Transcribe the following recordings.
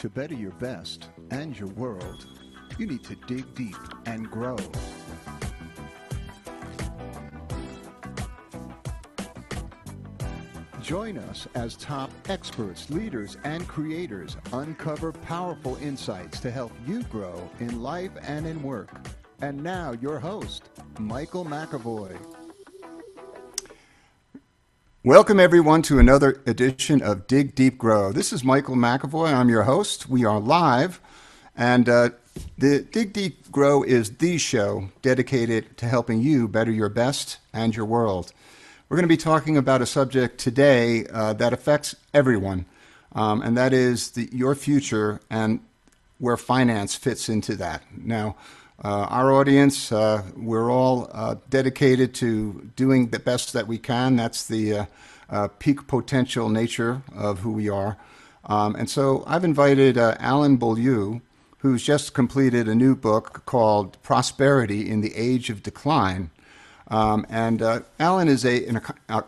To better your best and your world, you need to dig deep and grow. Join us as top experts, leaders, and creators uncover powerful insights to help you grow in life and in work. And now, your host, Michael McAvoy. Welcome, everyone, to another edition of Dig Deep Grow. This is Michael McAvoy. I'm your host. We are live. And the Dig Deep Grow is the show dedicated to helping you better your best and your world. We're going to be talking about a subject today that affects everyone, and that is your future and where finance fits into that. Now, our audience, we're all dedicated to doing the best that we can. That's the peak potential nature of who we are. And so I've invited Alan Beaulieu, who's just completed a new book called Prosperity in the Age of Decline. And Alan is an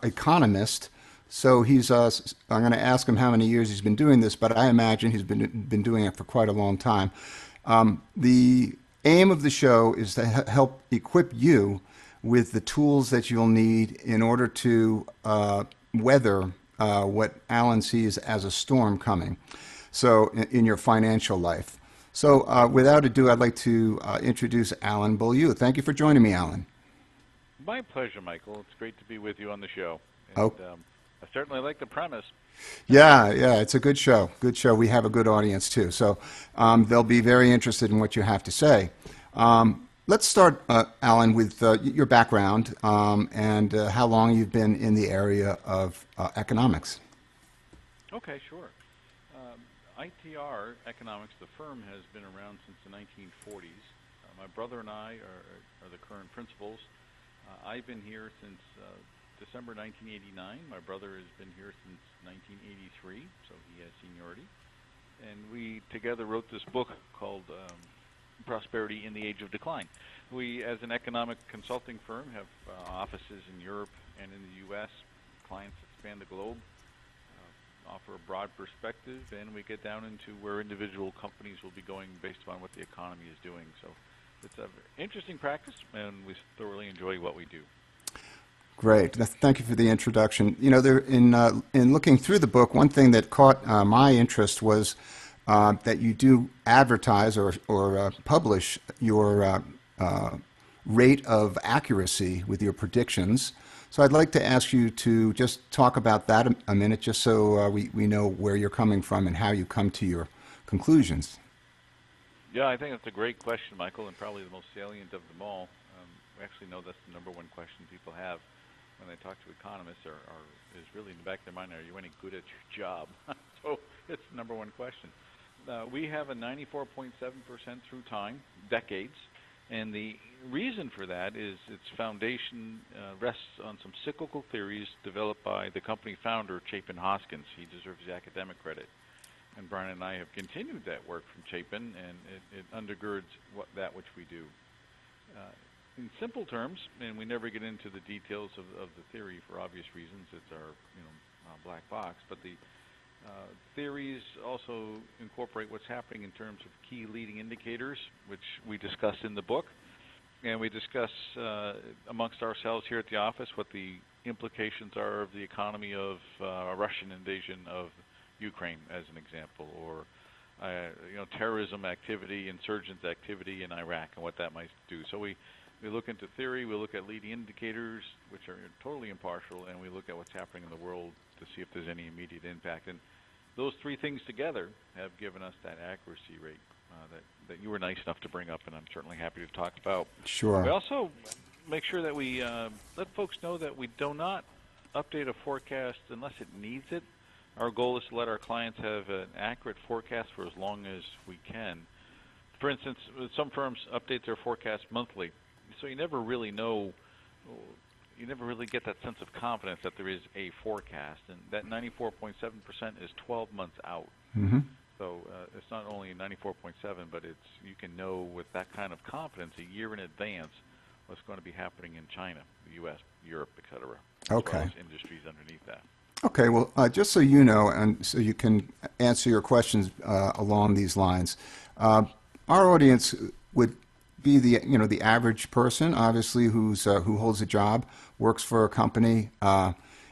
economist, so he's. I'm going to ask him how many years he's been doing this, but I imagine he's been doing it for quite a long time. The aim of the show is to help equip you with the tools that you'll need in order to weather what Alan sees as a storm coming. So in your financial life. So without ado, I'd like to introduce Alan Beaulieu. Thank you for joining me, Alan. My pleasure, Michael. It's great to be with you on the show. And, I certainly like the premise. Yeah, it's a good show. Good show. We have a good audience, too. So they'll be very interested in what you have to say. Let's start, Alan, with your background and how long you've been in the area of economics. Okay, sure. ITR Economics, the firm, has been around since the 1940s. My brother and I are the current principals. I've been here since December 1989. My brother has been here since 1983, so he has seniority. And we together wrote this book called Prosperity in the Age of Decline. We, as an economic consulting firm, have offices in Europe and in the U.S., clients that span the globe, offer a broad perspective, and we get down into where individual companies will be going based upon what the economy is doing. So it's an interesting practice, and we thoroughly enjoy what we do. Great. Thank you for the introduction. You know, in looking through the book, one thing that caught my interest was that you do advertise or publish your rate of accuracy with your predictions. So I'd like to ask you to just talk about that a minute, just so we know where you're coming from and how you come to your conclusions. Yeah, I think that's a great question, Michael, and probably the most salient of them all. We actually know that's the number one question people have when they talk to economists is really in the back of their mind, are you any good at your job? So it's the number one question. We have a 94.7% through time, decades, and the reason for that is its foundation rests on some cyclical theories developed by the company founder, Chapin Hoskins. He deserves the academic credit. And Brian and I have continued that work from Chapin, and it undergirds that which we do. In simple terms, and we never get into the details of the theory for obvious reasons, it's our black box, but the theories also incorporate what's happening in terms of key leading indicators, which we discuss in the book, and we discuss amongst ourselves here at the office what the implications are of the economy of a Russian invasion of Ukraine, as an example, or terrorism activity, insurgent activity in Iraq, and what that might do. So we look into theory, we look at leading indicators, which are totally impartial, and we look at what's happening in the world to see if there's any immediate impact. And those three things together have given us that accuracy rate that you were nice enough to bring up, and I'm certainly happy to talk about. Sure. We also make sure that we let folks know that we do not update a forecast unless it needs it. Our goal is to let our clients have an accurate forecast for as long as we can. For instance, some firms update their forecast monthly, so you never really know, you never really get that sense of confidence that there is a forecast. And that 94.7% is 12 months out. Mm-hmm. So it's not only 94.7, but you can know with that kind of confidence a year in advance what's going to be happening in China, the U.S., Europe, et cetera, as well as industries underneath that. Okay, well, just so you know, and so you can answer your questions along these lines, uh, our audience would be the average person, obviously, who holds a job, works for a company,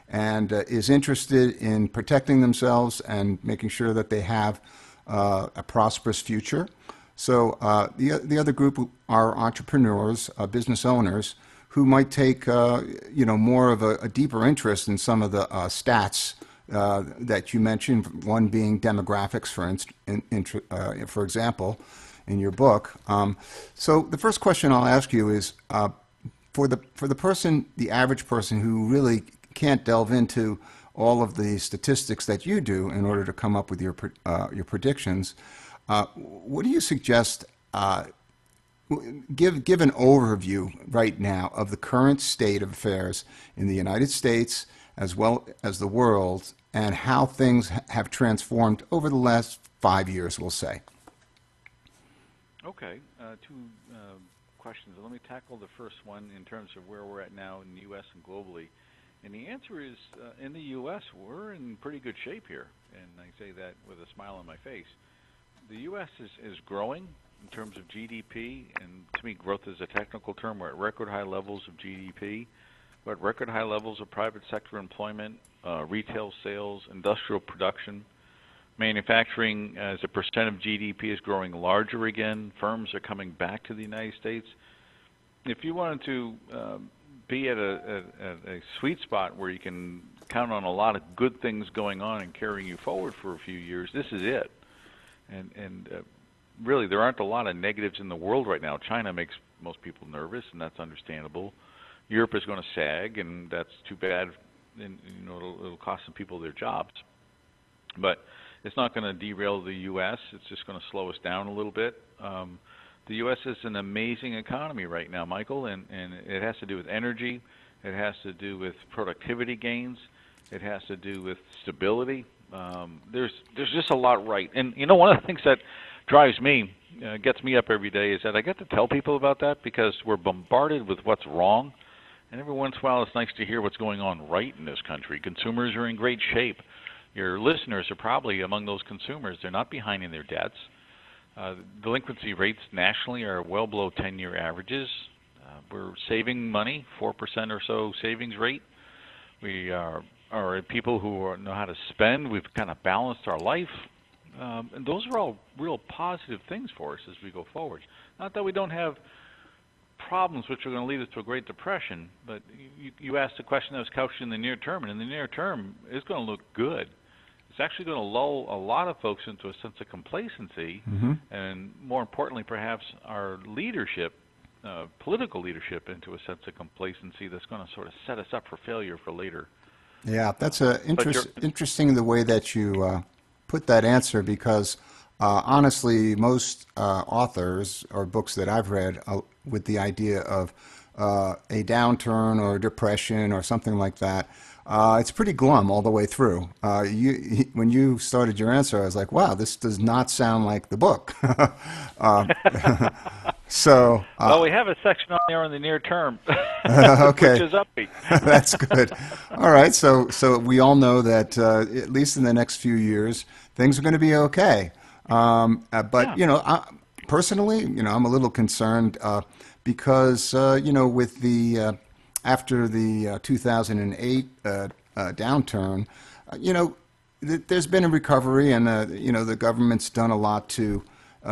and is interested in protecting themselves and making sure that they have a prosperous future. So the other group are entrepreneurs, business owners who might take more of a deeper interest in some of the stats that you mentioned. One being demographics, for example, in your book. So the first question I'll ask you is for the person, the average person who really can't delve into all of the statistics that you do in order to come up with your predictions. What do you suggest? Give an overview right now of the current state of affairs in the United States as well as the world, and how things have transformed over the last 5 years, we'll say. Okay, two questions. Let me tackle the first one in terms of where we're at now in the U.S. and globally. And the answer is, in the U.S., we're in pretty good shape here. And I say that with a smile on my face. The U.S. is growing in terms of GDP, and to me, growth is a technical term. We're at record high levels of GDP. We're at record high levels of private sector employment, retail sales, industrial production. Manufacturing as a percent of GDP is growing larger again. Firms are coming back to the United States. If you wanted to be at a sweet spot where you can count on a lot of good things going on and carrying you forward for a few years, this is it. And really, there aren't a lot of negatives in the world right now. China makes most people nervous, and that's understandable. Europe is going to sag, and that's too bad. And, it'll cost some people their jobs. But it's not going to derail the U.S. It's just going to slow us down a little bit. The U.S. is an amazing economy right now, Michael, and it has to do with energy. It has to do with productivity gains. It has to do with stability. There's just a lot right. And, one of the things that drives me, gets me up every day, is that I get to tell people about that because we're bombarded with what's wrong. And every once in a while, it's nice to hear what's going on right in this country. Consumers are in great shape. Your listeners are probably among those consumers. They're not behind in their debts. Delinquency rates nationally are well below 10-year averages. We're saving money, 4% or so savings rate. We are people who know how to spend. We've kind of balanced our life. And those are all real positive things for us as we go forward. Not that we don't have problems which are going to lead us to a Great Depression, but you asked a question that was couched in the near term, and in the near term, it's going to look good. It's actually going to lull a lot of folks into a sense of complacency, and more importantly, perhaps our leadership, political leadership, into a sense of complacency that's going to sort of set us up for failure for later. Yeah, that's interesting the way that you put that answer, because honestly, most authors or books that I've read with the idea of a downturn or a depression or something like that, it's pretty glum all the way through. When you started your answer, I was like, wow, this does not sound like the book. So, well, we have a section on there in the near term, okay, which is upbeat. That's good. All right, so we all know that at least in the next few years, things are going to be okay. But personally, I'm a little concerned because with the after the 2008 downturn, there's been a recovery, and the government's done a lot to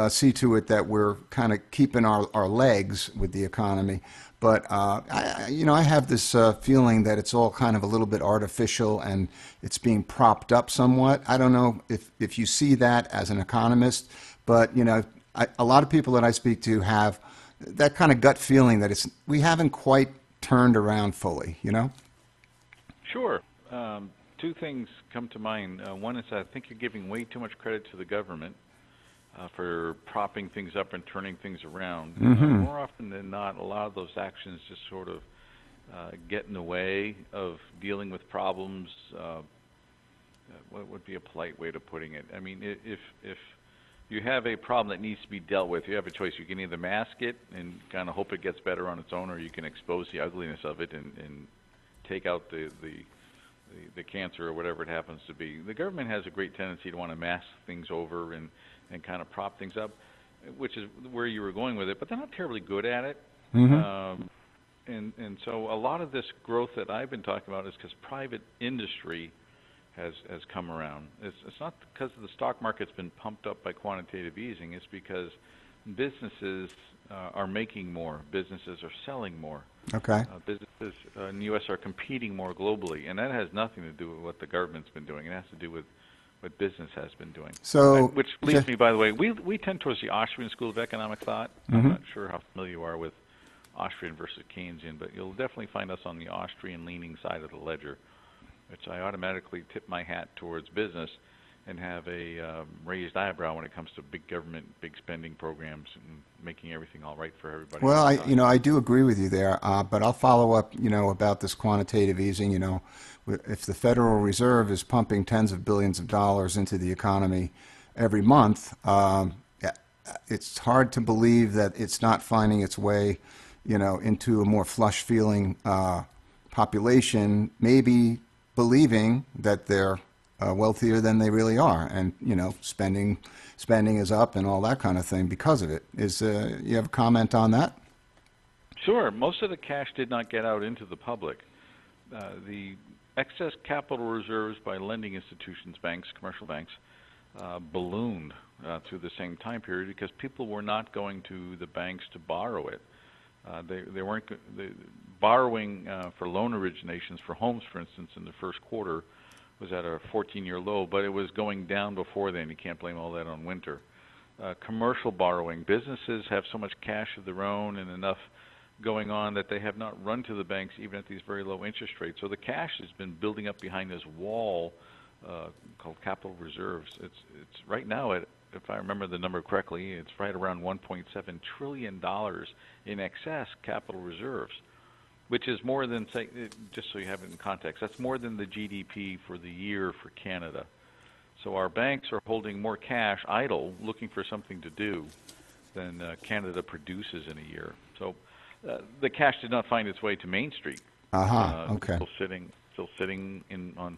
see to it that we're kind of keeping our legs with the economy. But I have this feeling that it's all kind of a little bit artificial, and it's being propped up somewhat. I don't know if you see that as an economist, but a lot of people that I speak to have that kind of gut feeling that we haven't quite turned around fully. Sure. Two things come to mind. One is I think you're giving way too much credit to the government for propping things up and turning things around. More often than not, a lot of those actions just sort of get in the way of dealing with problems. What would be a polite way of putting it? I mean, if you have a problem that needs to be dealt with, you have a choice. You can either mask it and kind of hope it gets better on its own, or you can expose the ugliness of it and take out the the cancer or whatever it happens to be. The government has a great tendency to want to mask things over and kind of prop things up, which is where you were going with it, but they're not terribly good at it. And so a lot of this growth that I've been talking about is because private industry has come around. It's not because the stock market's been pumped up by quantitative easing. It's because businesses are making more. Businesses are selling more. Okay. Businesses in the U.S. are competing more globally, and that has nothing to do with what the government's been doing. It has to do with what business has been doing. So, which leads me, by the way, we tend towards the Austrian school of economic thought. I'm not sure how familiar you are with Austrian versus Keynesian, but you'll definitely find us on the Austrian-leaning side of the ledger, which I automatically tip my hat towards business and have a raised eyebrow when it comes to big government, big spending programs, and making everything all right for everybody. well, I do agree with you there, but I'll follow up, about this quantitative easing. If the Federal Reserve is pumping tens of billions of dollars into the economy every month, it's hard to believe that it's not finding its way, into a more flush-feeling population, maybe believing that they're wealthier than they really are, and spending is up and all that kind of thing because of it. You have a comment on that? Sure. Most of the cash did not get out into the public. The excess capital reserves by lending institutions, banks, commercial banks, ballooned through the same time period because people were not going to the banks to borrow it. They weren't borrowing for loan originations for homes, for instance, in the first quarter was at a 14-year low, but it was going down before then. You can't blame all that on winter. Commercial borrowing, businesses have so much cash of their own and enough going on that they have not run to the banks even at these very low interest rates. So the cash has been building up behind this wall called capital reserves. It's right now at, if I remember the number correctly, it's right around $1.7 trillion in excess capital reserves, which is more than, say, just so you have it in context, that's more than the GDP for the year for Canada. So our banks are holding more cash idle, looking for something to do, than Canada produces in a year. So the cash did not find its way to Main Street. Okay. Still sitting on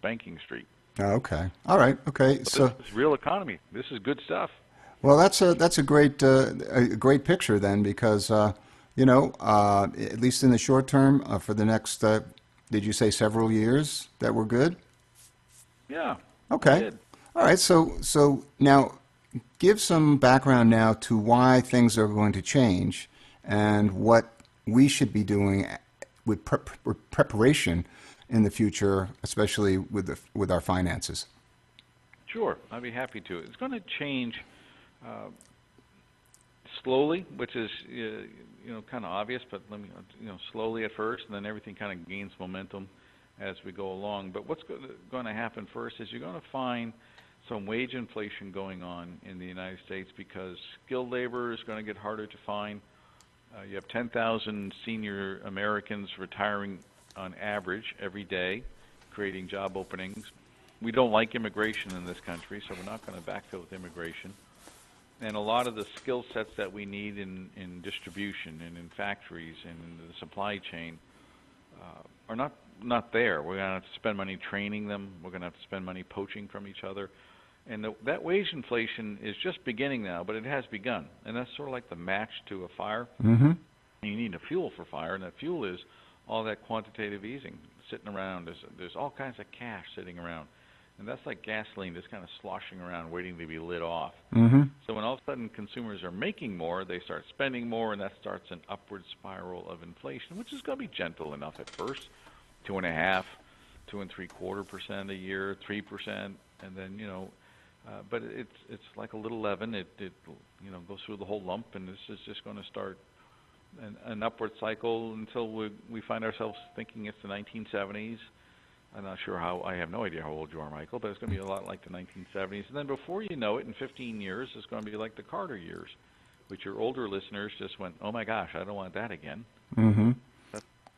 Banking Street. Okay. All right. Okay. But so this is real economy. This is good stuff. Well, that's a great picture then, because at least in the short term, for the next, did you say several years that were good? Yeah. Okay. All right. So now, give some background now to why things are going to change and what we should be doing with preparation in the future, especially with our finances. Sure, I'd be happy to. It's going to change slowly, which is kind of obvious, but let me slowly at first, and then everything kind of gains momentum as we go along. But what's going to happen first is you're going to find some wage inflation going on in the United States because skilled labor is going to get harder to find. You have 10,000 senior Americans retiring on average every day, creating job openings. We don't like immigration in this country, so we're not going to backfill with immigration. And a lot of the skill sets that we need in distribution and in factories and in the supply chain are not there. We're going to have to spend money training them. We're going to have to spend money poaching from each other. And that wage inflation is just beginning now, but it has begun. And that's sort of like the match to a fire. Mm-hmm. You need a fuel for fire, and that fuel is all that quantitative easing sitting around. There's all kinds of cash sitting around. And that's like gasoline just kind of sloshing around waiting to be lit off. Mm-hmm. So when all of a sudden consumers are making more, they start spending more, and that starts an upward spiral of inflation, which is going to be gentle enough at first, 2.5%, 2.75% a year, 3%, and then, but it's like a little leaven. It goes through the whole lump, and this is just going to start an upward cycle until we find ourselves thinking it's the 1970s. I'm not sure how. I have no idea how old you are, Michael, but it's going to be a lot like the 1970s. And then before you know it, in 15 years, it's going to be like the Carter years, which your older listeners just went, "Oh my gosh, I don't want that again." Mm-hmm.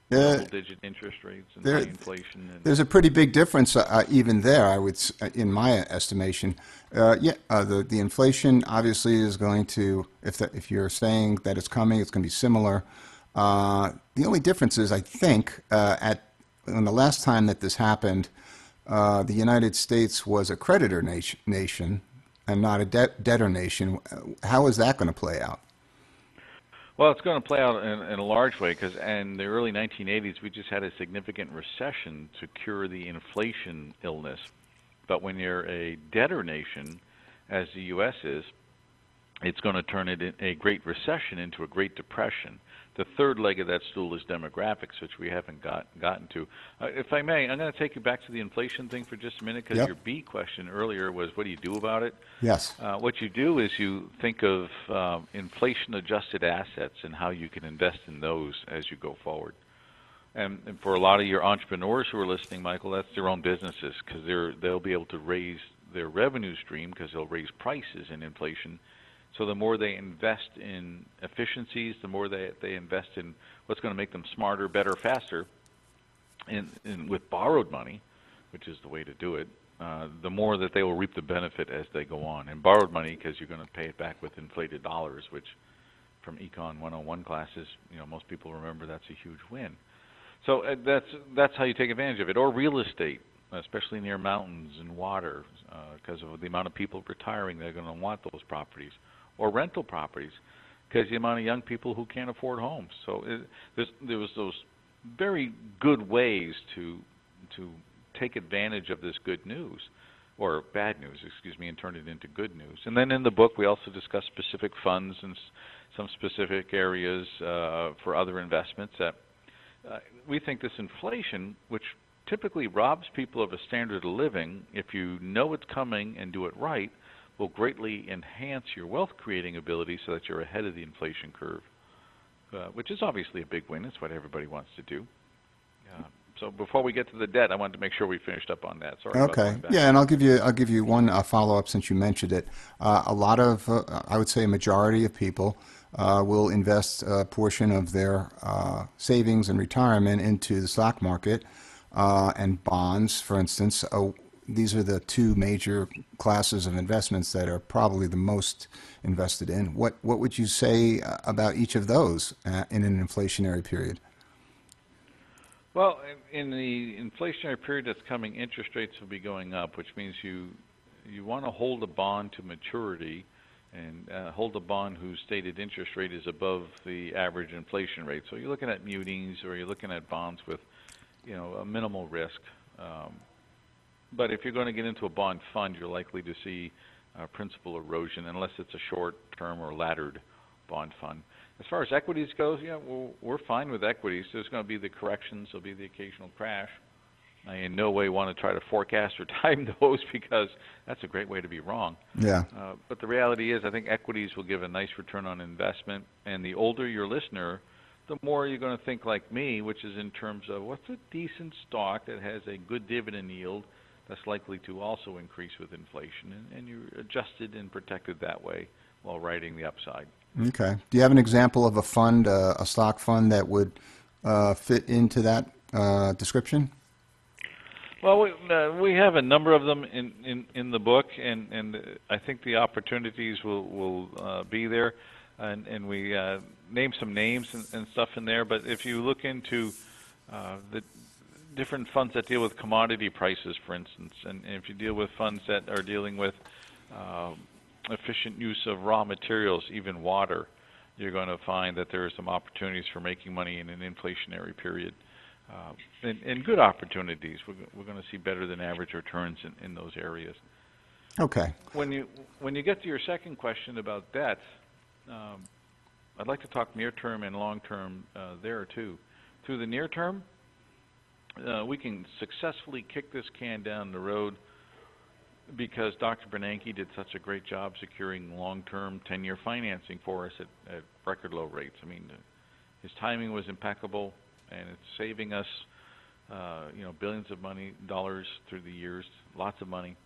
Double-digit interest rates and high inflation. There's a pretty big difference even there, I would, in my estimation. The inflation obviously is going to, if you're saying that it's coming, it's going to be similar. The only difference is, I think, at when the last time that this happened, the United States was a creditor nation and not a debtor nation. How is that going to play out? Well, it's going to play out in a large way because in the early 1980s, we just had a significant recession to cure the inflation illness. But when you're a debtor nation, as the U.S. is, it's going to turn a Great Recession into a Great Depression. The third leg of that stool is demographics, which we haven't gotten to. If I may, I'm going to take you back to the inflation thing for just a minute because your B question earlier was, what do you do about it? Yes. What you do is you think of inflation-adjusted assets and how you can invest in those as you go forward. And for a lot of your entrepreneurs who are listening, Michael, that's their own businesses because they'll be able to raise their revenue stream because they'll raise prices in inflation. So the more they invest in efficiencies, the more they invest in what's going to make them smarter, better, faster, and with borrowed money, which is the way to do it, the more that they will reap the benefit as they go on. And borrowed money, because you're going to pay it back with inflated dollars, which from Econ 101 classes, most people remember that's a huge win. So that's how you take advantage of it. Or real estate, especially near mountains and water, because of the amount of people retiring, they're going to want those properties. Or rental properties, because the amount of young people who can't afford homes. So there was those very good ways to take advantage of this good news, or bad news, excuse me, and turn it into good news. And then in the book, we also discuss specific funds and some specific areas for other investments that we think this inflation, which typically robs people of a standard of living, if you know it's coming and do it right, will greatly enhance your wealth-creating ability so that you're ahead of the inflation curve, which is obviously a big win. It's what everybody wants to do. So before we get to the debt, I wanted to make sure we finished up on that. Sorry about Okay. Yeah, and I'll give you one follow-up since you mentioned it. A lot of, I would say, a majority of people will invest a portion of their savings and retirement into the stock market and bonds, for instance. These are the two major classes of investments that are probably the most invested in. What would you say about each of those in an inflationary period? Well, in the inflationary period that's coming, interest rates will be going up, which means you want to hold a bond to maturity and hold a bond whose stated interest rate is above the average inflation rate. So you're looking at munis or you're looking at bonds with, a minimal risk. But if you're going to get into a bond fund, you're likely to see principal erosion unless it's a short-term or laddered bond fund. As far as equities goes, we're fine with equities. There's going to be the corrections. There'll be the occasional crash. I in no way want to try to forecast or time those because that's a great way to be wrong. Yeah. But the reality is I think equities will give a nice return on investment. And the older your listener, the more you're going to think like me, which is in terms of what's a decent stock that has a good dividend yield that's likely to also increase with inflation, and you're adjusted and protected that way while riding the upside. Okay. Do you have an example of a fund, a stock fund that would fit into that description? Well, we have a number of them in the book, and I think the opportunities will be there, and we name some names and stuff in there. But if you look into the different funds that deal with commodity prices, for instance, and if you deal with funds that are dealing with efficient use of raw materials, even water, you're going to find that there are some opportunities for making money in an inflationary period, and good opportunities. We're going to see better than average returns in those areas. Okay. When you get to your second question about debt, I'd like to talk near term and long term there too. Through the near term, we can successfully kick this can down the road because Dr. Bernanke did such a great job securing long-term 10-year financing for us at record low rates. I mean, his timing was impeccable, and it's saving us, billions of dollars through the years, lots of money.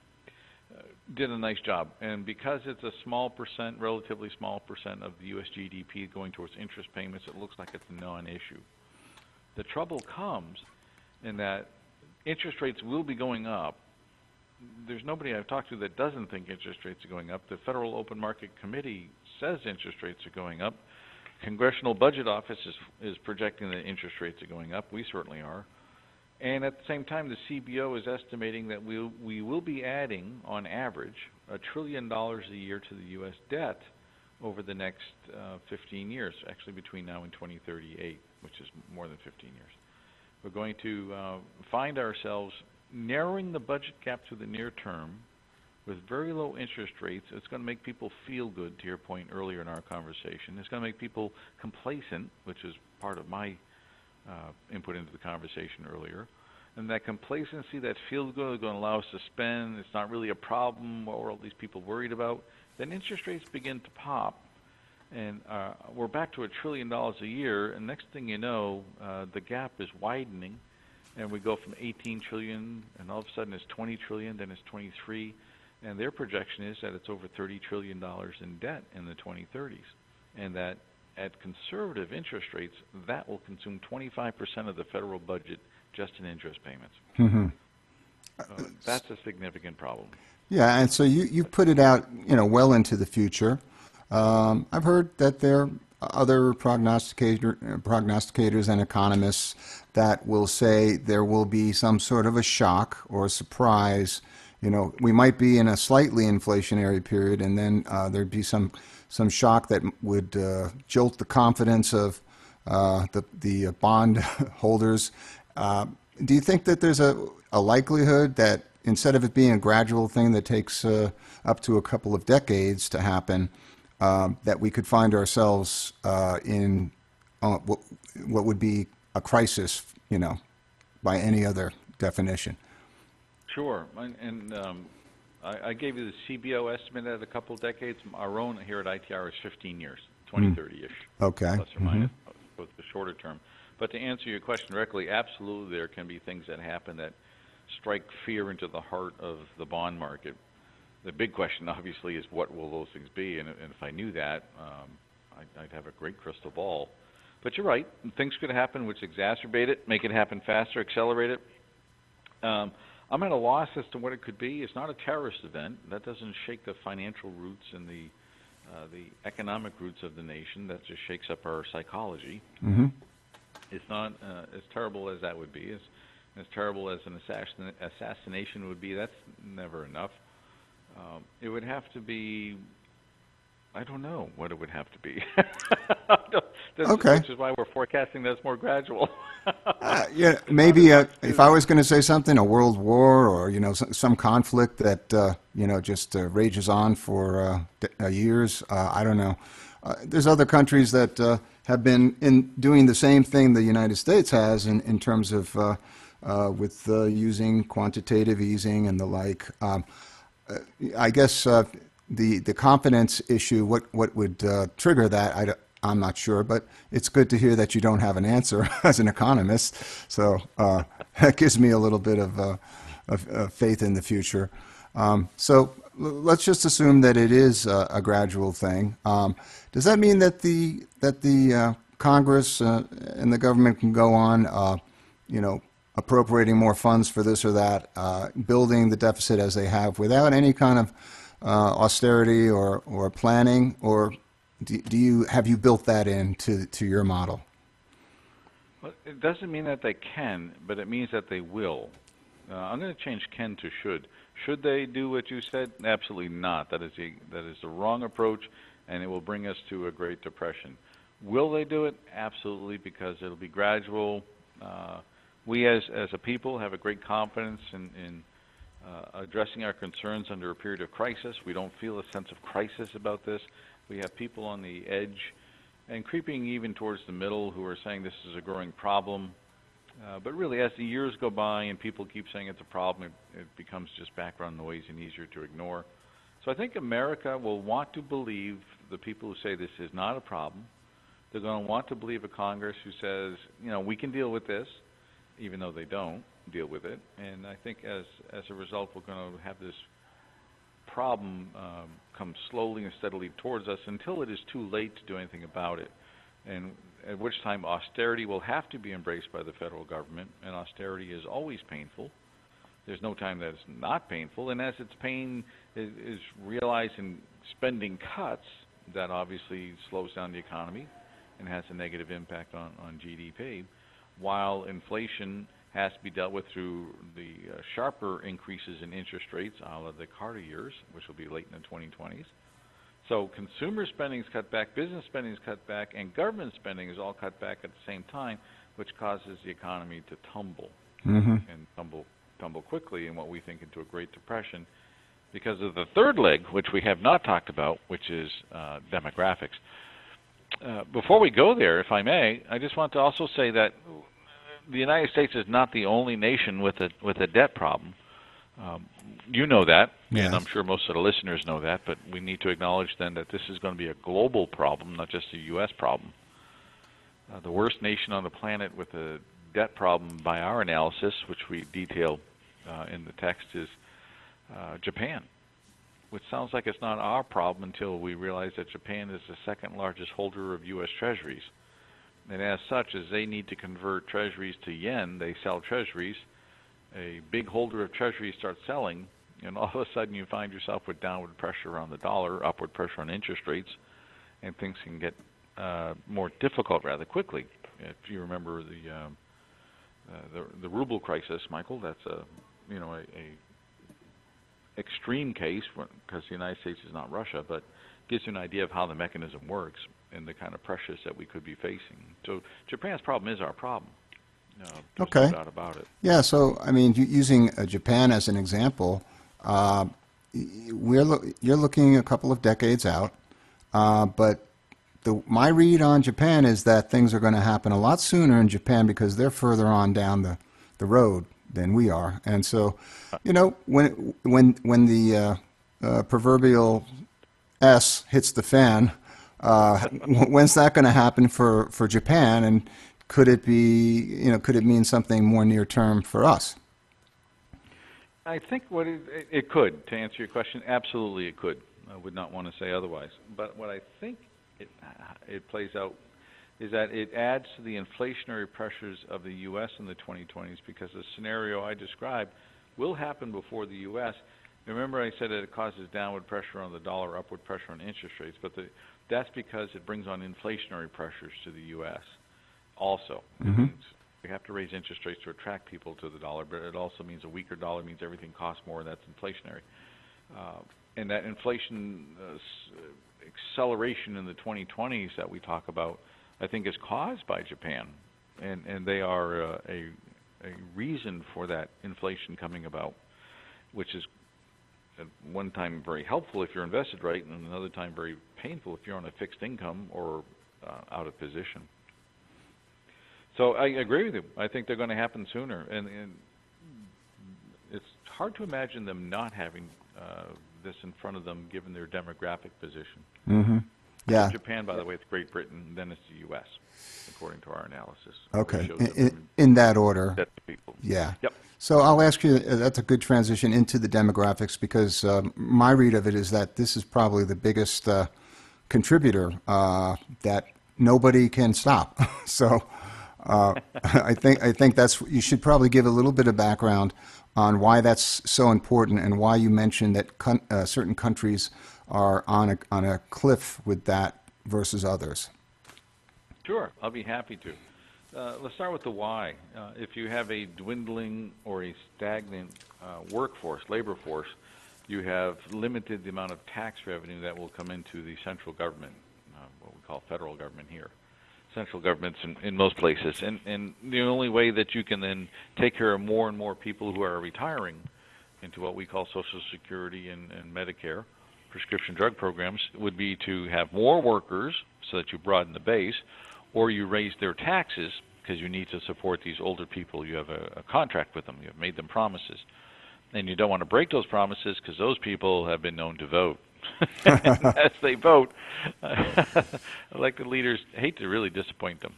Did a nice job, and because it's a small percent, relatively small percent of the U.S. GDP going towards interest payments, it looks like it's a non-issue. The trouble comes in that interest rates will be going up. There's nobody I've talked to that doesn't think interest rates are going up. The Federal Open Market Committee says interest rates are going up. Congressional Budget Office is projecting that interest rates are going up. We certainly are. And at the same time, the CBO is estimating that we will be adding, on average, $1 trillion a year to the U.S. debt over the next 15 years, actually between now and 2038, which is more than 15 years. We're going to find ourselves narrowing the budget gap to the near term with very low interest rates. It's going to make people feel good, to your point earlier in our conversation. It's going to make people complacent, which is part of my input into the conversation earlier. And that complacency, that feel good, is going to allow us to spend. It's not really a problem. What were all these people worried about? Then interest rates begin to pop, and we're back to $1 trillion a year. And next thing you know, the gap is widening, and we go from 18 trillion, and all of a sudden it's 20 trillion, then it's 23, and their projection is that it's over $30 trillion in debt in the 2030s, and that at conservative interest rates, that will consume 25% of the federal budget just in interest payments. Mm-hmm. That's a significant problem. Yeah, and so you put it out, well into the future. I've heard that there are other prognosticators and economists that will say there will be some sort of a shock or a surprise. We might be in a slightly inflationary period, and then there'd be some shock that would jolt the confidence of the bond holders. Do you think that there's a likelihood that instead of it being a gradual thing that takes up to a couple of decades to happen, that we could find ourselves in what would be a crisis, by any other definition? Sure, and I gave you the CBO estimate at a couple of decades. Our own here at ITR is 15 years, 2030-ish, okay, plus or minus, with the shorter term. But to answer your question directly, absolutely there can be things that happen that strike fear into the heart of the bond market. The big question, obviously, is what will those things be? And if I knew that, I'd have a great crystal ball. But you're right, things could happen which exacerbate it, make it happen faster, accelerate it. I'm at a loss as to what it could be. It's not a terrorist event. That doesn't shake the financial roots and the economic roots of the nation. That just shakes up our psychology. Mm-hmm. It's not as terrible as that would be. As terrible as an assassination would be, that's never enough. It would have to be, I don't know what it would have to be. Okay. Which is why we're forecasting that it's more gradual. Yeah, maybe if I was going to say something, a world war or, some conflict that, just rages on for years. I don't know. There's other countries that have been doing the same thing the United States has in terms of with using quantitative easing and the like. I guess the confidence issue, what would trigger that, I'm not sure, but it's good to hear that you don't have an answer as an economist. So that gives me a little bit of faith in the future. So let's just assume that it is a gradual thing. Does that mean that the Congress and the government can go on, appropriating more funds for this or that, building the deficit as they have without any kind of austerity or planning, or have you built that into your model? Well, it doesn't mean that they can, but it means that they will. I'm going to change can to should. Should they do what you said? Absolutely not. That is the wrong approach, and it will bring us to a Great Depression. Will they do it? Absolutely, because it'll be gradual. We as a people have a great confidence in addressing our concerns under a period of crisis. We don't feel a sense of crisis about this. We have people on the edge and creeping even towards the middle who are saying this is a growing problem. But really, as the years go by and people keep saying it's a problem, it becomes just background noise and easier to ignore. So I think America will want to believe the people who say this is not a problem. They're going to want to believe a Congress who says, we can deal with this, even though they don't deal with it. And I think as a result, we're going to have this problem come slowly and steadily towards us until it is too late to do anything about it. And at which time austerity will have to be embraced by the federal government, and austerity is always painful. There's no time that it's not painful, and as its pain is realized in spending cuts, that obviously slows down the economy and has a negative impact on GDP, while inflation has to be dealt with through the sharper increases in interest rates, a la the Carter years, which will be late in the 2020s. So consumer spending is cut back, business spending is cut back, and government spending is all cut back at the same time, which causes the economy to tumble and tumble quickly in what we think into a Great Depression because of the third leg, which we have not talked about, which is demographics. Before we go there, if I may, I just want to also say that the United States is not the only nation with a debt problem. You know that, yes. And I'm sure most of the listeners know that, but we need to acknowledge then that this is going to be a global problem, not just a U.S. problem. The worst nation on the planet with a debt problem by our analysis, which we detail in the text, is Japan, which sounds like it's not our problem until we realize that Japan is the second largest holder of U.S. treasuries. And as such, as they need to convert treasuries to yen, they sell treasuries. A big holder of treasuries starts selling, and all of a sudden you find yourself with downward pressure on the dollar, upward pressure on interest rates, and things can get more difficult rather quickly. If you remember the ruble crisis, Michael, that's a extreme case because the United States is not Russia, but gives you an idea of how the mechanism works and the kind of pressures that we could be facing. So Japan's problem is our problem. There's no doubt about it. Yeah, so, I mean, using Japan as an example, you're looking a couple of decades out, but my read on Japan is that things are going to happen a lot sooner in Japan because they're further on down the road than we are. And so, when the proverbial S hits the fan, when's that going to happen for Japan? And could it mean something more near term for us? I think it could, to answer your question, absolutely it could. I would not want to say otherwise. But what I think it plays out is that it adds to the inflationary pressures of the U.S. in the 2020s because the scenario I described will happen before the U.S. Remember I said that it causes downward pressure on the dollar, upward pressure on interest rates, but that's because it brings on inflationary pressures to the U.S. also. Mm-hmm. We have to raise interest rates to attract people to the dollar, but it also means a weaker dollar means everything costs more, and that's inflationary. And that inflation acceleration in the 2020s that we talk about, I think, is caused by Japan, and they are a reason for that inflation coming about, which is at one time very helpful if you're invested right, and another time very painful if you're on a fixed income or out of position. So I agree with you. I think they're going to happen sooner, and it's hard to imagine them not having this in front of them given their demographic position. Mm-hmm. Yeah. Japan, by the way, it's Great Britain, then it's the U.S., according to our analysis. Okay. In that order. Yeah. Yep. So I'll ask you, that's a good transition into the demographics because my read of it is that this is probably the biggest contributor that nobody can stop. So I think that's, you should probably give a little bit of background on why that's so important and why you mentioned that certain countries are on a cliff with that versus others. Sure, I'll be happy to. Let's start with the why. If you have a dwindling or a stagnant labor force, you have limited the amount of tax revenue that will come into the central government, what we call federal government here. Central governments in most places. And the only way that you can then take care of more and more people who are retiring into what we call Social Security and Medicare, prescription drug programs, would be to have more workers so that you broaden the base, or you raise their taxes because you need to support these older people. You have a contract with them. You have made them promises. And you don't want to break those promises because those people have been known to vote. As they vote, elected leaders hate to really disappoint them.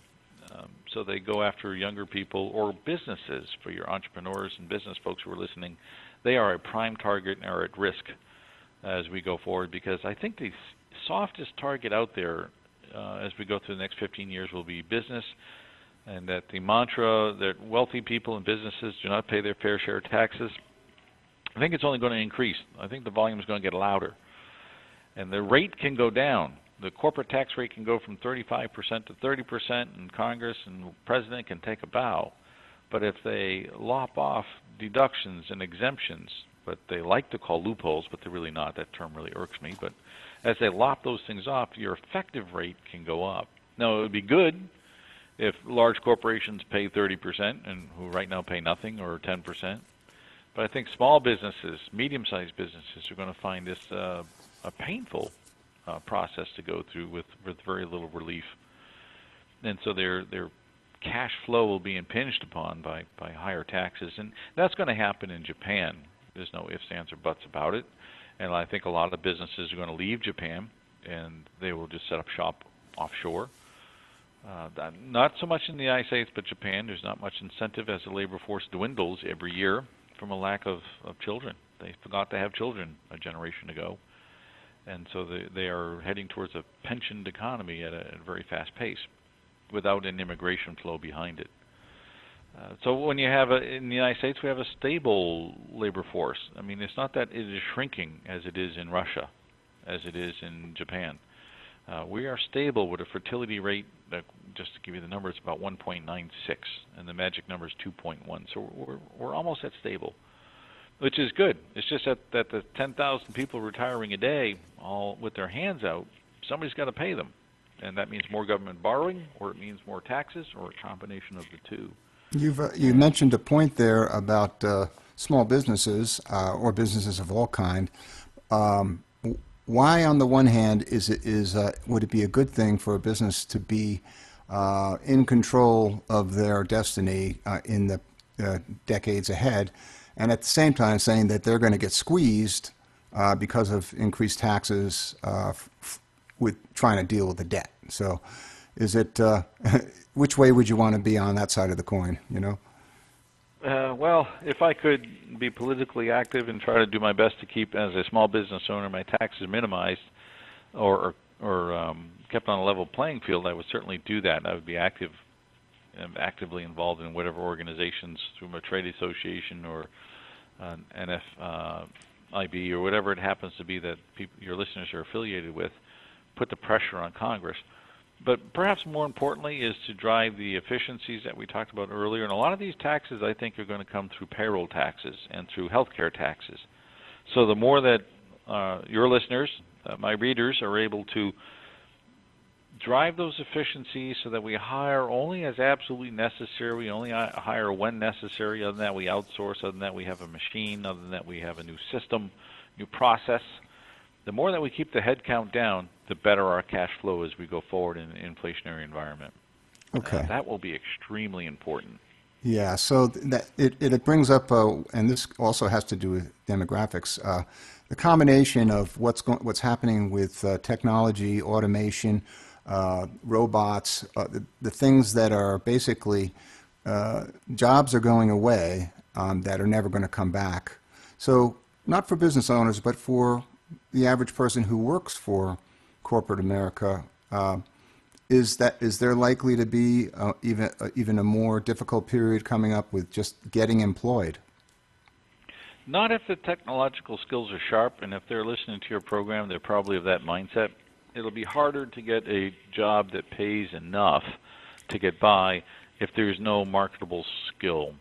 So they go after younger people or businesses. For your entrepreneurs and business folks who are listening, they are a prime target and are at risk as we go forward, because I think the softest target out there as we go through the next 15 years will be business, and that the mantra that wealthy people and businesses do not pay their fair share of taxes, I think it's only going to increase. I think the volume is going to get louder. And the rate can go down. The corporate tax rate can go from 35% to 30%, and Congress and the President can take a bow. But if they lop off deductions and exemptions, but they like to call loopholes, but they're really not. That term really irks me. But as they lop those things off, your effective rate can go up. Now, it would be good if large corporations pay 30% and who right now pay nothing or 10%. But I think small businesses, medium-sized businesses, are going to find this a painful process to go through with very little relief. And so their cash flow will be impinged upon by higher taxes. And that's going to happen in Japan. There's no ifs, ands, or buts about it. And I think a lot of businesses are going to leave Japan, and they will just set up shop offshore. Not so much in the United States, but Japan. There's not much incentive as the labor force dwindles every year from a lack of children. They forgot to have children a generation ago. And so they are heading towards a pensioned economy at a very fast pace without an immigration flow behind it. So when you have in the United States, we have a stable labor force. I mean, it's not that it is shrinking as it is in Russia, as it is in Japan. We are stable with a fertility rate, just to give you the numbers, about 1.96, and the magic number is 2.1. So we're almost at stable, which is good. It's just that the 10,000 people retiring a day, all with their hands out, somebody's got to pay them. And that means more government borrowing, or it means more taxes, or a combination of the two. You mentioned a point there about small businesses or businesses of all kind. Why, on the one hand, would it be a good thing for a business to be in control of their destiny in the decades ahead, and at the same time saying that they're going to get squeezed because of increased taxes with trying to deal with the debt? So, is it which way would you want to be on that side of the coin? You know. Well, if I could be politically active and try to do my best to keep, as a small business owner, my taxes minimized or kept on a level playing field, I would certainly do that. I would be actively involved in whatever organizations, through a trade association or an NFIB or whatever it happens to be that your listeners are affiliated with, put the pressure on Congress. But perhaps more importantly is to drive the efficiencies that we talked about earlier. And a lot of these taxes, I think, are going to come through payroll taxes and through healthcare taxes. So the more that your listeners, my readers, are able to drive those efficiencies so that we hire only as absolutely necessary, we only hire when necessary, other than that we outsource, other than that we have a machine, other than that we have a new system, new process. The more that we keep the head count down, the better our cash flow as we go forward in an inflationary environment. Okay. That will be extremely important. Yeah, so that it brings up, and this also has to do with demographics, the combination of what's happening with technology, automation, robots, the things that are basically jobs are going away that are never going to come back. So not for business owners, but for the average person who works for corporate America, is there likely to be even a more difficult period coming up with just getting employed? Not if the technological skills are sharp, and if they're listening to your program, they're probably of that mindset. It'll be harder to get a job that pays enough to get by if there's no marketable skill.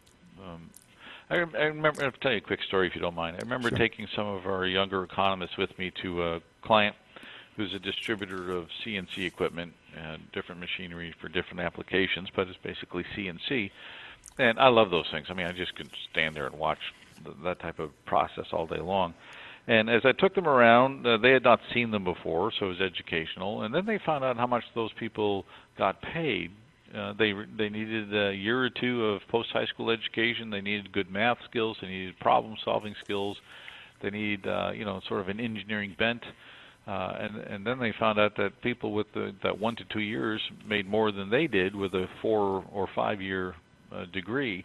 I remember, I'll tell you a quick story if you don't mind. I remember taking some of our younger economists with me to a client who's a distributor of CNC equipment and different machinery for different applications, but it's basically CNC. And I love those things. I mean, I just could stand there and watch that type of process all day long. And as I took them around, they had not seen them before, so it was educational. And then they found out how much those people got paid. They needed a year or two of post-high school education. They needed good math skills. They needed problem-solving skills. They needed, sort of an engineering bent. And then they found out that people with that 1 to 2 years made more than they did with a 4 or 5 year degree,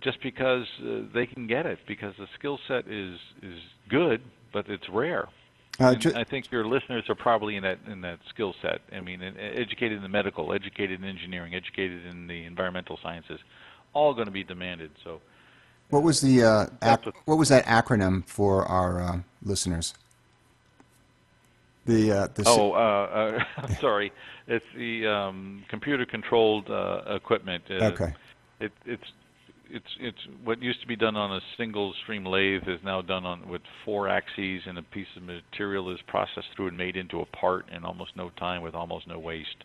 just because they can get it, because the skill set is good, but it's rare. I think your listeners are probably in that skill set. I mean, educated in the medical, educated in engineering, educated in the environmental sciences, all going to be demanded. So, what was what was that acronym for our listeners? Sorry, it's the computer-controlled equipment. Okay. It's it's what used to be done on a single stream lathe is now done on with 4 axes, and a piece of material is processed through and made into a part in almost no time with almost no waste.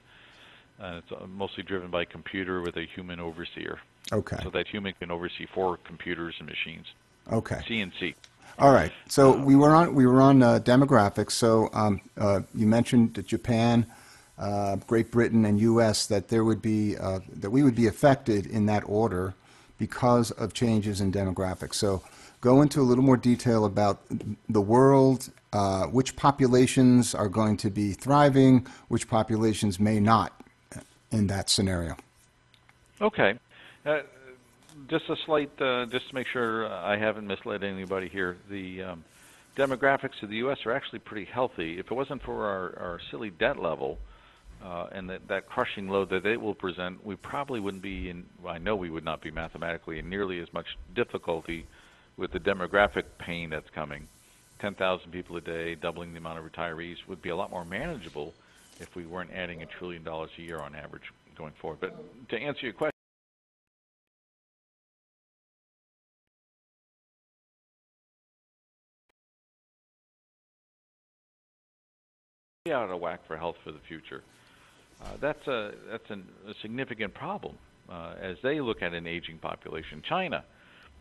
It's mostly driven by computer with a human overseer. Okay. So that human can oversee 4 computers and machines. Okay. CNC. All right. So we were on demographics. So you mentioned that Japan, Great Britain, and U.S. that there would be that we would be affected in that order because of changes in demographics. So go into a little more detail about the world, which populations are going to be thriving, which populations may not in that scenario. Okay. Just a slight, just to make sure I haven't misled anybody here, the demographics of the U.S. are actually pretty healthy. If it wasn't for our silly debt level and that crushing load that it will present, we probably wouldn't be in, well, I know we would not be mathematically in nearly as much difficulty with the demographic pain that's coming. 10,000 people a day, doubling the amount of retirees would be a lot more manageable if we weren't adding $1 trillion a year on average going forward. But to answer your question, out of whack for health for the future. That's a significant problem as they look at an aging population. China,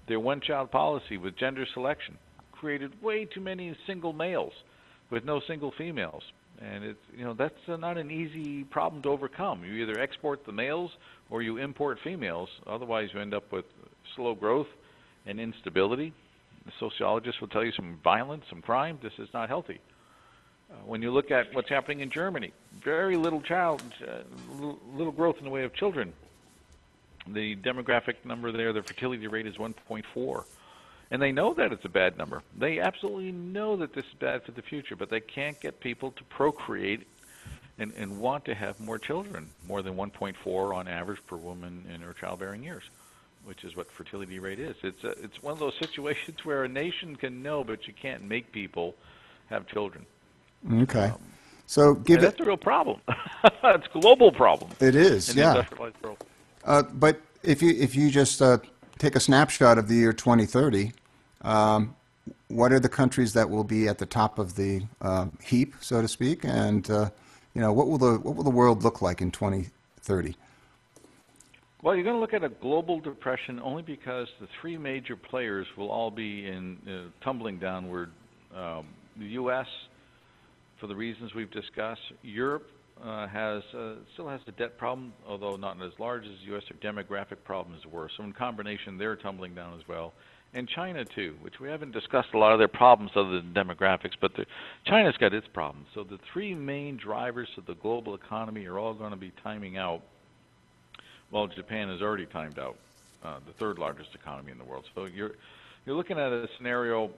their one-child policy with gender selection created way too many single males with no single females, and it's that's not an easy problem to overcome. You either export the males or you import females. Otherwise, you end up with slow growth and instability. The sociologists will tell you some violence, some crime. This is not healthy. When you look at what's happening in Germany, very little little growth in the way of children. The demographic number there, the fertility rate is 1.4. And they know that it's a bad number. They absolutely know that this is bad for the future, but they can't get people to procreate and want to have more children, more than 1.4 on average per woman in her childbearing years, which is what fertility rate is. It's one of those situations where a nation can know, but you can't make people have children. Okay. So that's a real problem. It's a global problem. It is, in the industrialized world. But if you just take a snapshot of the year 2030, what are the countries that will be at the top of the heap, so to speak, and what will the world look like in 2030? Well, you're going to look at a global depression only because the 3 major players will all be tumbling downward. The U.S. for the reasons we've discussed. Europe still has the debt problem, although not as large as the U.S. Their demographic problem is worse. So in combination, they're tumbling down as well. And China, too, which we haven't discussed a lot of their problems other than demographics, but China's got its problems. So the 3 main drivers of the global economy are all going to be timing out. Well, Japan has already timed out, the 3rd largest economy in the world. So you're looking at a scenario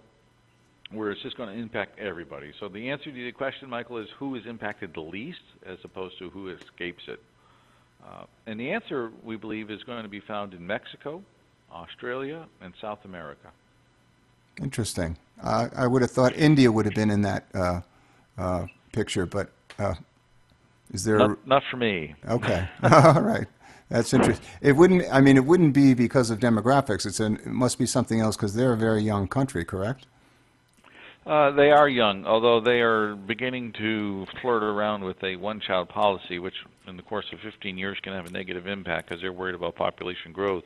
where it's just going to impact everybody. So the answer to the question, Michael, is who is impacted the least as opposed to who escapes it. And the answer, we believe, is going to be found in Mexico, Australia, and South America. Interesting. I would have thought India would have been in that picture, but is there... Not for me. Okay. All right. That's interesting. It wouldn't be because of demographics. It must be something else because they're a very young country, correct? They are young, although they are beginning to flirt around with a one-child policy, which in the course of 15 years can have a negative impact because they're worried about population growth.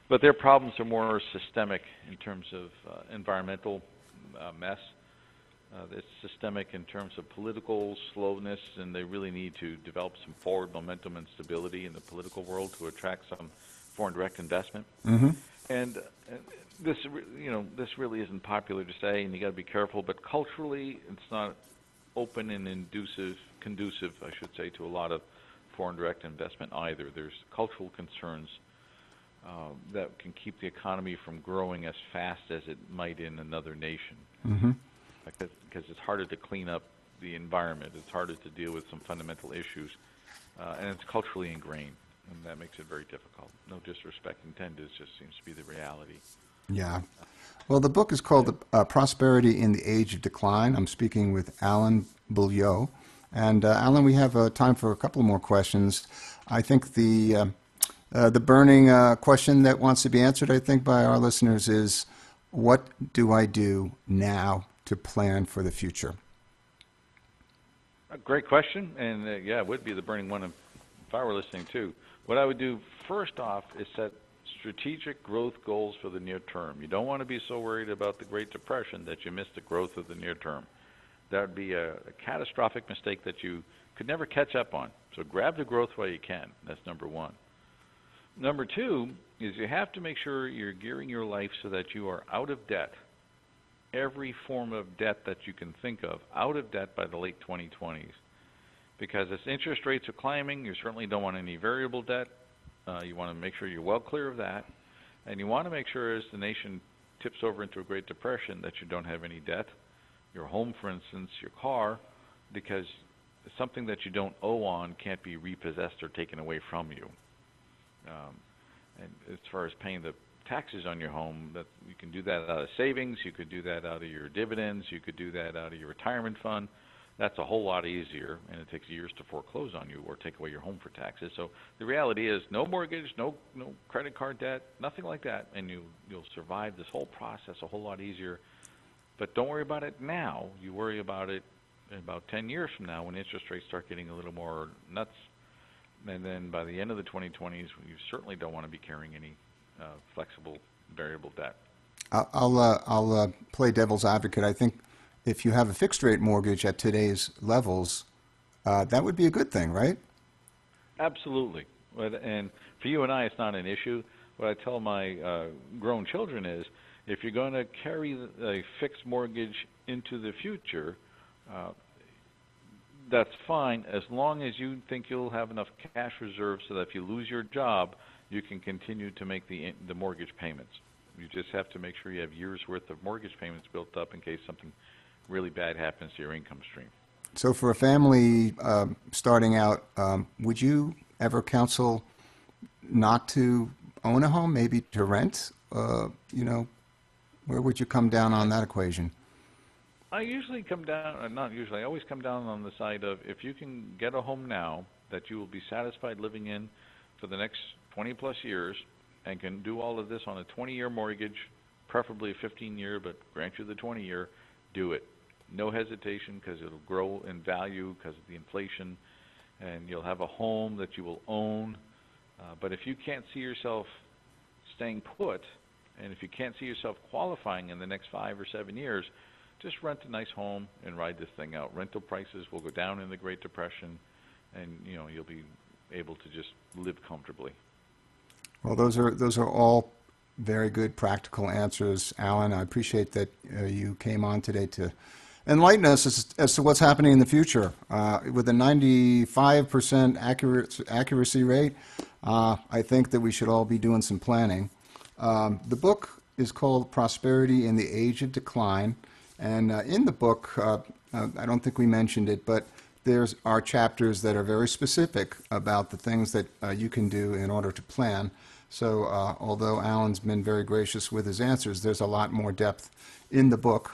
But their problems are more systemic in terms of environmental mess. It's systemic in terms of political slowness, and they really need to develop some forward momentum and stability in the political world to attract some foreign direct investment. Mm-hmm. And this really isn't popular to say, and you got to be careful. But culturally, it's not open and conducive, I should say, to a lot of foreign direct investment either. There's cultural concerns that can keep the economy from growing as fast as it might in another nation. Mm-hmm. Because it's harder to clean up the environment. It's harder to deal with some fundamental issues, and it's culturally ingrained. And that makes it very difficult. No disrespect intended, it just seems to be the reality. Yeah. Well, the book is called Prosperity in the Age of Decline. I'm speaking with Alan Beaulieu. And Alan, we have time for a couple more questions. I think the The burning question that wants to be answered, I think, by our listeners is, what do I do now to plan for the future? A great question, and yeah, it would be the burning one if I were listening too. What I would do first off is set strategic growth goals for the near term. You don't want to be so worried about the Great Depression that you miss the growth of the near term. That would be a catastrophic mistake that you could never catch up on. So grab the growth while you can. That's number one. Number two is you have to make sure you're gearing your life so that you are out of debt. Every form of debt that you can think of, out of debt by the late 2020s. Because as interest rates are climbing, you certainly don't want any variable debt. You want to make sure you're well clear of that. And you want to make sure as the nation tips over into a Great Depression that you don't have any debt. Your home, for instance, your car, because something that you don't owe on can't be repossessed or taken away from you. And as far as paying the taxes on your home, that you can do that out of savings, you could do that out of your dividends, you could do that out of your retirement fund. That's a whole lot easier, and it takes years to foreclose on you or take away your home for taxes. So the reality is no mortgage, no credit card debt, nothing like that, and you'll survive this whole process a whole lot easier. But don't worry about it now. You worry about it in about 10 years from now when interest rates start getting a little more nuts. And then by the end of the 2020s, you certainly don't want to be carrying any flexible variable debt. I'll play devil's advocate. I think if you have a fixed rate mortgage at today's levels, that would be a good thing, right? Absolutely. And for you and I, it's not an issue. What I tell my grown children is, if you're going to carry a fixed mortgage into the future, that's fine as long as you think you'll have enough cash reserves so that if you lose your job, you can continue to make the mortgage payments. You just have to make sure you have years' worth of mortgage payments built up in case something really bad happens to your income stream. So for a family starting out, would you ever counsel not to own a home, maybe to rent? Where would you come down on that equation? I usually come down, not usually, I always come down on the side of if you can get a home now that you will be satisfied living in for the next 20 plus years and can do all of this on a 20-year mortgage, preferably a 15-year, but grant you the 20-year, do it. No hesitation, because it'll grow in value because of the inflation, and you'll have a home that you will own. But if you can't see yourself staying put, and if you can't see yourself qualifying in the next 5 or 7 years, just rent a nice home and ride this thing out. Rental prices will go down in the Great Depression, and you'll be able to just live comfortably. Well, those are all very good practical answers, Alan. I appreciate that you came on today to enlighten us as to what's happening in the future. With a 95% accuracy rate, I think that we should all be doing some planning. The book is called Prosperity in the Age of Decline. And in the book, I don't think we mentioned it, but there are chapters that are very specific about the things that you can do in order to plan. So although Alan's been very gracious with his answers, there's a lot more depth in the book.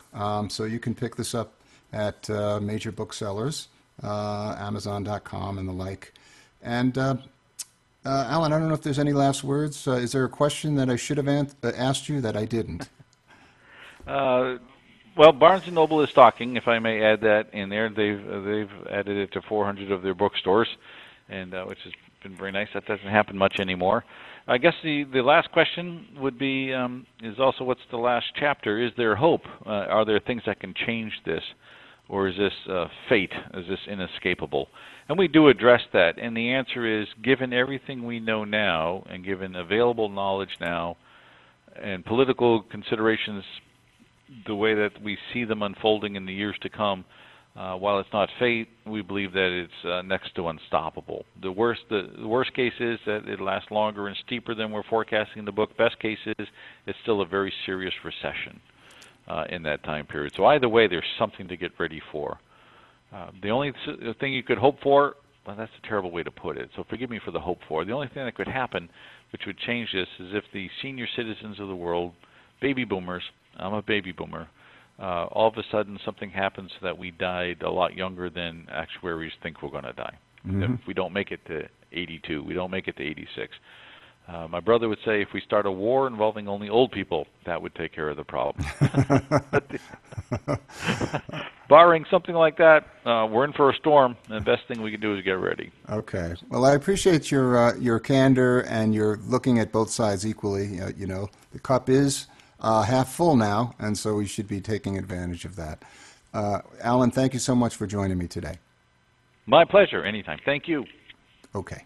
So you can pick this up at major booksellers, Amazon.com and the like. And Alan, I don't know if there's any last words. Is there a question that I should have asked you that I didn't? Well, Barnes & Noble is stocking, if I may add that in there. They've added it to 400 of their bookstores, and which has been very nice. That doesn't happen much anymore. I guess the last question would be, is also what's the last chapter? Is there hope? Are there things that can change this? Or is this fate? Is this inescapable? And we do address that, and the answer is, given everything we know now, and given available knowledge now, and political considerations the way that we see them unfolding in the years to come, while it's not fate, we believe that it's next to unstoppable. The worst case is that it lasts longer and steeper than we're forecasting in the book. Best case is it's still a very serious recession in that time period. So either way, there's something to get ready for. The only thing you could hope for, well, that's a terrible way to put it, so forgive me for the hope for. The only thing that could happen which would change this is if the senior citizens of the world, baby boomers, I'm a baby boomer, all of a sudden something happens so that we died a lot younger than actuaries think we're going to die. Mm-hmm. If we don't make it to 82, we don't make it to 86. My brother would say if we start a war involving only old people, that would take care of the problem. Barring something like that, we're in for a storm, and the best thing we can do is get ready. Okay. Well, I appreciate your candor and your looking at both sides equally. The cup is half full now, and so we should be taking advantage of that. Alan, thank you so much for joining me today. My pleasure. Anytime. Thank you. Okay.